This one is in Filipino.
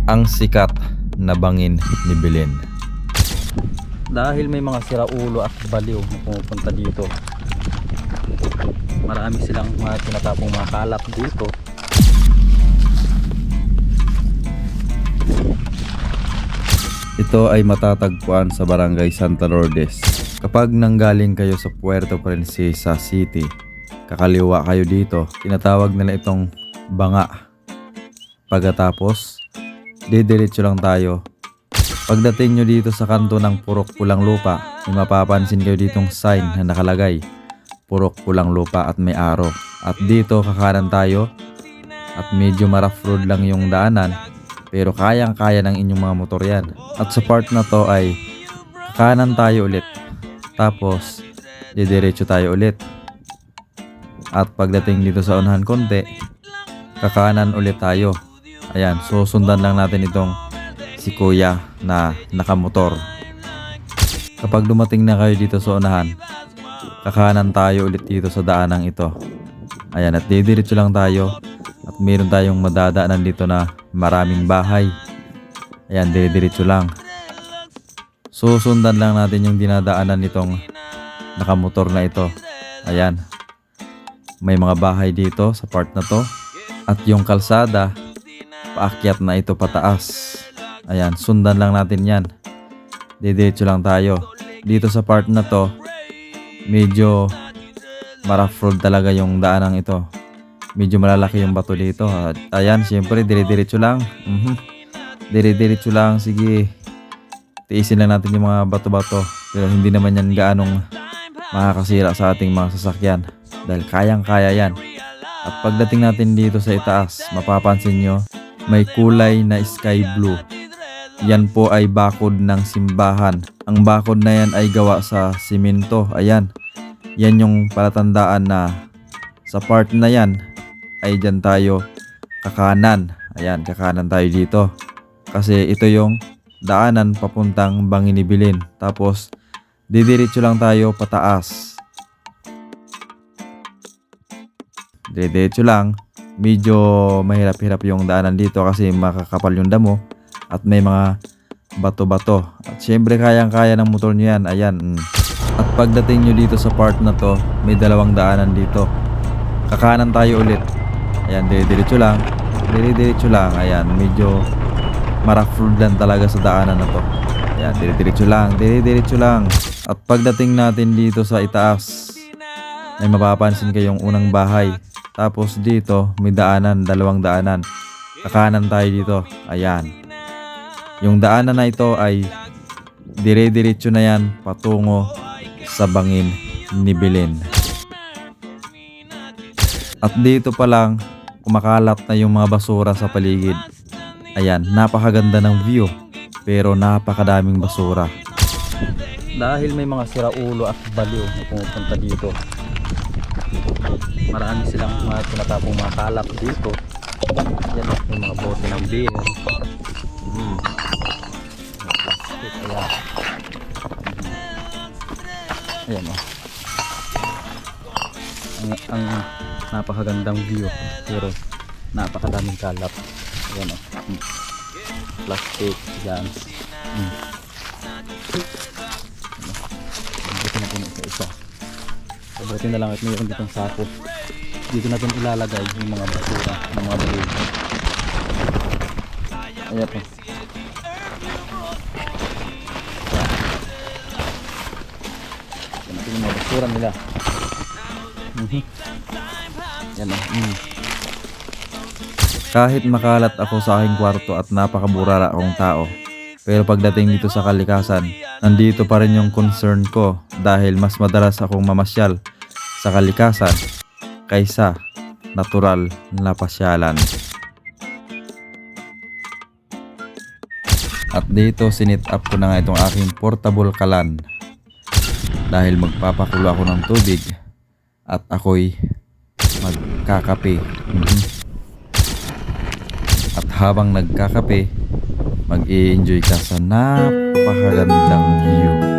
Ang sikat na bangin ni Belen. Dahil may mga siraulo at baliw na pumupunta dito, marami silang mga tinatapong mga kalap dito. Ito ay matatagpuan sa Barangay Santa Lourdes. Kapag nanggaling kayo sa Puerto Princesa City, kakaliwa kayo dito, tinatawag nila itong banga. Pagkatapos, didiretso lang tayo. Pagdating nyo dito sa kanto ng Purok Pulang Lupa, may mapapansin kayo ditong sign na nakalagay Purok Pulang Lupa at may arrow. At dito kakanan tayo at medyo ma-rough road lang yung daanan, pero kayang-kaya ng inyong mga motor yan. At sa part na to ay kakanan tayo ulit, tapos didiretso tayo ulit. At pagdating dito sa unahan konti, kakanan ulit tayo. Ayan, susundan lang natin itong si kuya na nakamotor. Kapag dumating na kayo dito sa unahan, kakanan tayo ulit dito sa daanang ito. Ayan, at didiretso lang tayo. At meron tayong madadaanan dito na maraming bahay. Ayan, didiretso lang. Susundan lang natin yung dinadaanan nitong nakamotor na ito. Ayan, may mga bahay dito sa part na to. At yung kalsada, paakyat na ito pataas. Ayan, sundan lang natin yan. Didiretso lang tayo. Dito sa part na to, medyo ma-rough road talaga yung daanang ito. Medyo malalaki yung bato dito. At ayan, syempre dire-diretso lang. Dire-diretso lang, sige. Tiisin lang natin yung mga bato-bato. Pero hindi naman yan gaanong makakasira sa ating mga sasakyan, dahil kayang-kaya yan. At pagdating natin dito sa itaas, mapapansin nyo, may kulay na sky blue. Yan po ay bakod ng simbahan. Ang bakod na yan ay gawa sa simento. Ayan, yan yung palatandaan na sa part na yan ay dyan tayo kakanan. Ayan, kakanan tayo dito. Kasi ito yung daanan papuntang Bangin ni Belen. Tapos, didiretso lang tayo pataas. Didiretso lang. Medyo mahirap-hirap yung daanan dito kasi makakapal yung damo. At may mga bato-bato. At syempre kayang-kaya ng motor nyo yan. Ayan. At pagdating nyo dito sa part na to, may dalawang daanan dito. Kakanan tayo ulit. Ayan, diretso lang. Diretso lang. Ayan, medyo ma-rough road lang talaga sa daanan na to. Ayan, diretso lang. Diretso lang. At pagdating natin dito sa itaas, may mapapansin kayong unang bahay. Tapos dito, may daanan, dalawang daanan. Kakanan tayo dito. Ayan. Yung daanan na ito ay diretso na yan patungo sa Bangin ni Belen. At dito pa lang, kumakalat na yung mga basura sa paligid. Ayan, napakaganda ng view, pero napakadaming basura. Dahil may mga siraulo at baliw na pumupunta dito, marami silang mga tinatapong mga kalap dito. Yan, yung mga bote ng beer. Ayan o. Ang napakagandang view, pero napakadaming kalap. Ayan o. Plastic, yan. Buti na puno isa-isa. Buti na lang at mayroon ditong sako. Dito natin ilalagay yung mga basura ng mga baliw. Ayan po. Yung mga basura nila. Yan o. Kahit makalat ako sa aking kwarto at napakaburara akong tao, pero pagdating dito sa kalikasan, nandito pa rin yung concern ko, dahil mas madalas akong mamasyal sa kalikasan kaysa natural na pasyalan. At dito sinit up ko na nga itong aking portable kalan, dahil magpapakulo ako ng tubig at ako'y magkakape. At habang nagkakape, mag-i-enjoy ka sa napakagandang view.